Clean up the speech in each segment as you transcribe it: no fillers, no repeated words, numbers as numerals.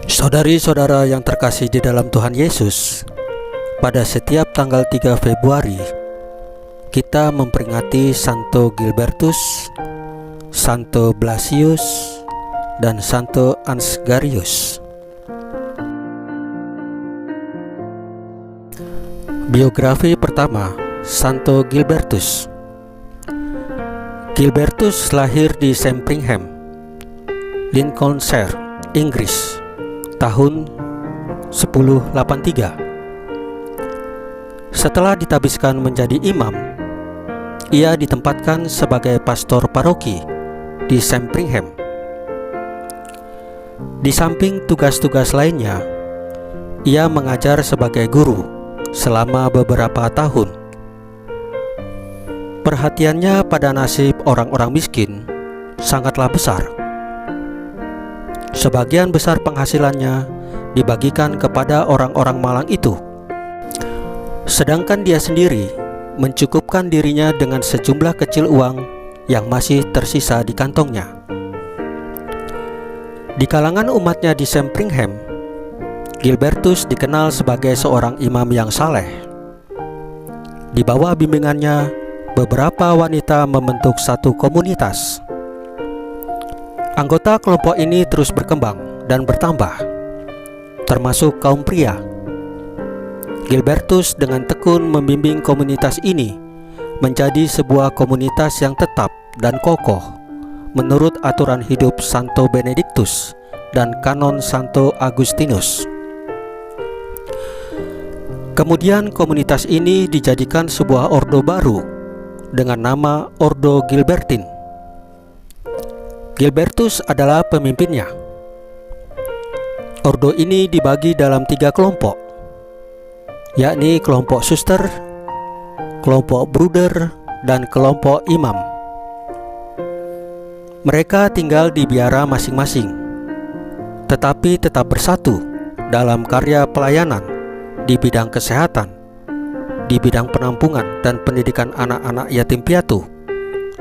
Saudari-saudara yang terkasih di dalam Tuhan Yesus, pada setiap tanggal 3 Februari kita memperingati Santo Gilbertus, Santo Blasius, dan Santo Ansgarius. Biografi pertama, Santo Gilbertus. Gilbertus lahir di Sandringham, Lincolnshire, Inggris, tahun 1083. Setelah ditabiskan menjadi imam, ia ditempatkan sebagai pastor paroki di Sandringham. Di samping tugas-tugas lainnya, ia mengajar sebagai guru selama beberapa tahun. Perhatiannya pada nasib orang-orang miskin sangatlah besar. Sebagian besar penghasilannya dibagikan kepada orang-orang malang itu, sedangkan dia sendiri mencukupkan dirinya dengan sejumlah kecil uang yang masih tersisa di kantongnya. Di kalangan umatnya di Sandringham, Gilbertus dikenal sebagai seorang imam yang saleh. Di bawah bimbingannya, beberapa wanita membentuk satu komunitas. Anggota kelompok ini terus berkembang dan bertambah, termasuk kaum pria. Gilbertus dengan tekun membimbing komunitas ini menjadi sebuah komunitas yang tetap dan kokoh menurut aturan hidup Santo Benediktus dan kanon Santo Agustinus. Kemudian komunitas ini dijadikan sebuah ordo baru dengan nama Ordo Gilbertin. Gilbertus adalah pemimpinnya. Ordo ini dibagi dalam 3 kelompok, yakni kelompok suster, kelompok bruder, dan kelompok imam. Mereka tinggal di biara masing-masing, tetapi tetap bersatu dalam karya pelayanan di bidang kesehatan, di bidang penampungan dan pendidikan anak-anak yatim piatu,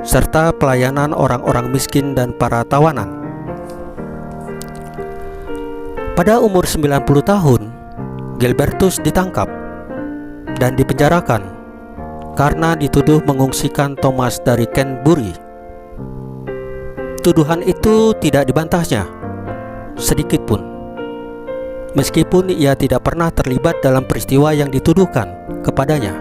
serta pelayanan orang-orang miskin dan para tawanan. Pada umur 90 tahun, Gilbertus ditangkap dan dipenjarakan karena dituduh mengungsikan Thomas dari Canterbury. Tuduhan itu tidak dibantahnya sedikitpun, meskipun ia tidak pernah terlibat dalam peristiwa yang dituduhkan kepadanya.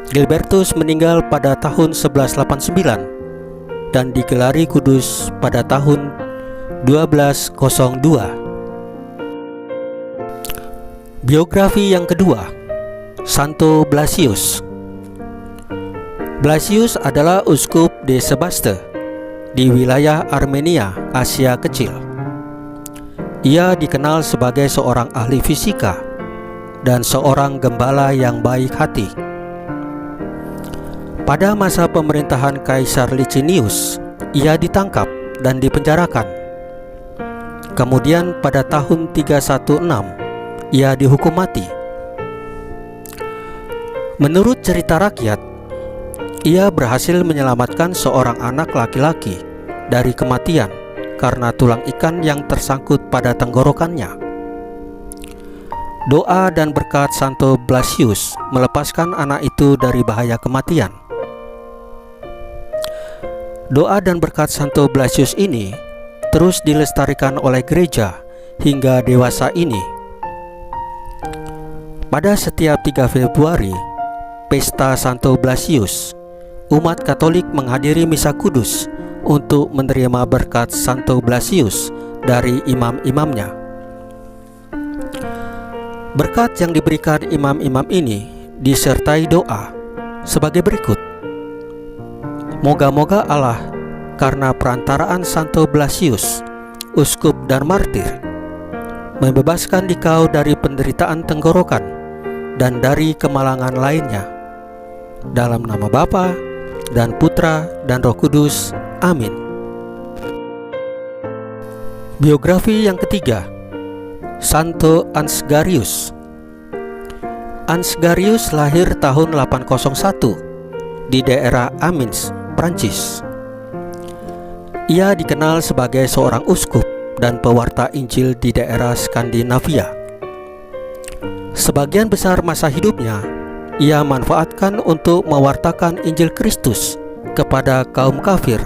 Gilbertus meninggal pada tahun 1189 dan digelari kudus pada tahun 1202. Biografi yang kedua, Santo Blasius. Blasius adalah uskup de Sebaste di wilayah Armenia, Asia Kecil. Ia dikenal sebagai seorang ahli fisika dan seorang gembala yang baik hati. Pada masa pemerintahan Kaisar Licinius, ia ditangkap dan dipenjarakan. Kemudian pada tahun 316, ia dihukum mati. Menurut cerita rakyat, ia berhasil menyelamatkan seorang anak laki-laki dari kematian karena tulang ikan yang tersangkut pada tenggorokannya. Doa dan berkat Santo Blasius melepaskan anak itu dari bahaya kematian. Doa dan berkat Santo Blasius ini terus dilestarikan oleh gereja hingga dewasa ini. Pada setiap 3 Februari, pesta Santo Blasius, umat Katolik menghadiri misa kudus untuk menerima berkat Santo Blasius dari imam-imamnya. Berkat yang diberikan imam-imam ini disertai doa sebagai berikut. Moga-moga Allah, karena perantaraan Santo Blasius, uskup dan martir, membebaskan dikau dari penderitaan tenggorokan dan dari kemalangan lainnya. Dalam nama Bapa dan Putra dan Roh Kudus. Amin. Biografi yang ketiga, Santo Ansgarius. Ansgarius lahir tahun 801 di daerah Amiens, Prancis. Ia dikenal sebagai seorang uskup dan pewarta Injil di daerah Skandinavia. Sebagian besar masa hidupnya, ia manfaatkan untuk mewartakan Injil Kristus kepada kaum kafir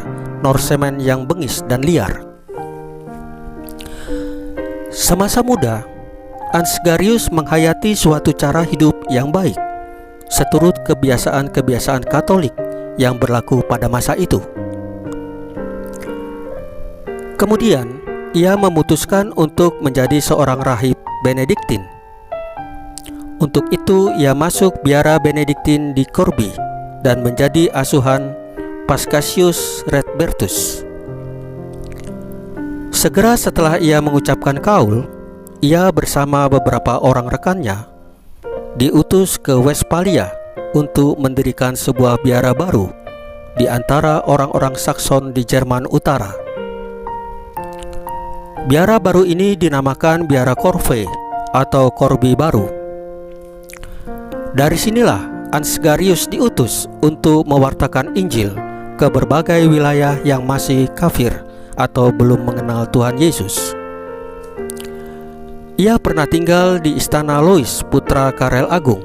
Norsemen yang bengis dan liar. Semasa muda, Ansgarius menghayati suatu cara hidup yang baik, seturut kebiasaan-kebiasaan Katolik yang berlaku pada masa itu. Kemudian, ia memutuskan untuk menjadi seorang rahib Benediktin. Untuk itu, ia masuk biara Benediktin di Corby dan menjadi asuhan Paschasius Redbertus. Segera setelah ia mengucapkan kaul, ia bersama beberapa orang rekannya diutus ke Westphalia untuk mendirikan sebuah biara baru di antara orang-orang Sakson di Jerman Utara. Biara baru ini dinamakan Biara Corvée atau Corby Baru. Dari sinilah Ansgarius diutus untuk mewartakan Injil ke berbagai wilayah yang masih kafir atau belum mengenal Tuhan Yesus. Ia pernah tinggal di istana Louis, putra Karel Agung.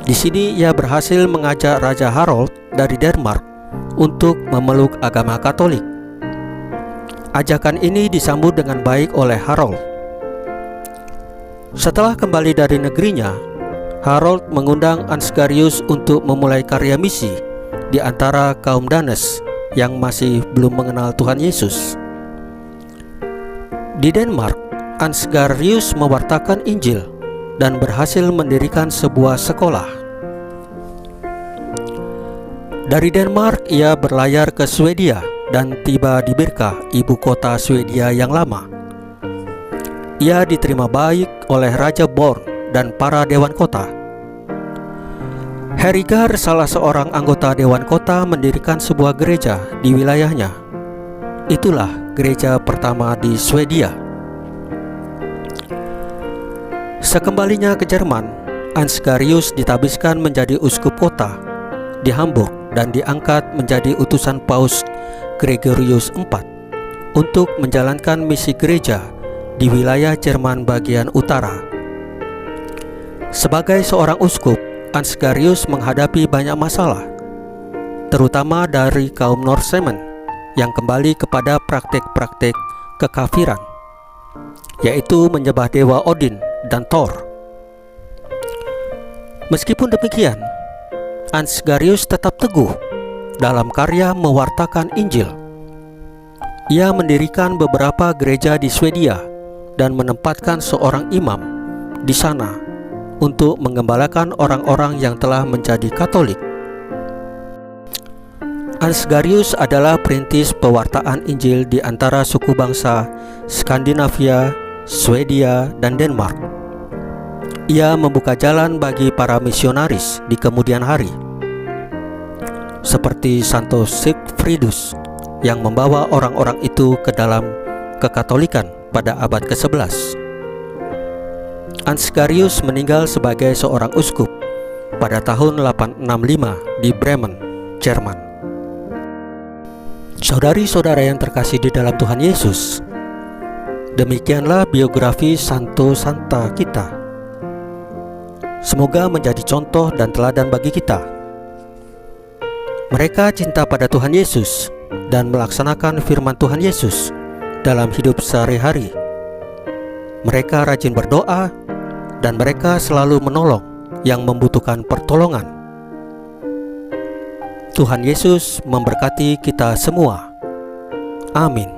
Di sini ia berhasil mengajak Raja Harold dari Denmark untuk memeluk agama Katolik. Ajakan ini disambut dengan baik oleh Harold. Setelah kembali dari negerinya, Harold mengundang Ansgarius untuk memulai karya misi di antara kaum Danes yang masih belum mengenal Tuhan Yesus. Di Denmark, Ansgarius mewartakan Injil dan berhasil mendirikan sebuah sekolah. Dari Denmark, ia berlayar ke Swedia dan tiba di Birka, ibu kota Swedia yang lama. Ia diterima baik oleh Raja Born dan para dewan kota. Herigar, salah seorang anggota dewan kota, mendirikan sebuah gereja di wilayahnya. Itulah gereja pertama di Swedia. Sekembalinya ke Jerman, Ansgarius ditabiskan menjadi uskup kota di Hamburg dan diangkat menjadi utusan Paus Gregorius IV untuk menjalankan misi gereja di wilayah Jerman bagian utara. Sebagai seorang uskup, Ansgarius menghadapi banyak masalah, terutama dari kaum Norsemen yang kembali kepada praktik-praktik kekafiran, yaitu menyembah dewa Odin dan Thor. Meskipun demikian, Ansgarius tetap teguh dalam karya mewartakan Injil. Ia mendirikan beberapa gereja di Swedia dan menempatkan seorang imam di sana untuk menggembalakan orang-orang yang telah menjadi Katolik. Ansgarius adalah perintis pewartaan Injil di antara suku bangsa Skandinavia, Swedia, dan Denmark. Ia membuka jalan bagi para misionaris di kemudian hari, seperti Santo Sigfridus yang membawa orang-orang itu ke dalam kekatolikan pada abad ke-11. Ansgarius meninggal sebagai seorang uskup pada tahun 865 di Bremen, Jerman. Saudari-saudara yang terkasih di dalam Tuhan Yesus, demikianlah biografi Santo Santa kita. Semoga menjadi contoh dan teladan bagi kita. Mereka cinta pada Tuhan Yesus dan melaksanakan firman Tuhan Yesus dalam hidup sehari-hari. Mereka rajin berdoa dan mereka selalu menolong yang membutuhkan pertolongan. Tuhan Yesus memberkati kita semua. Amin.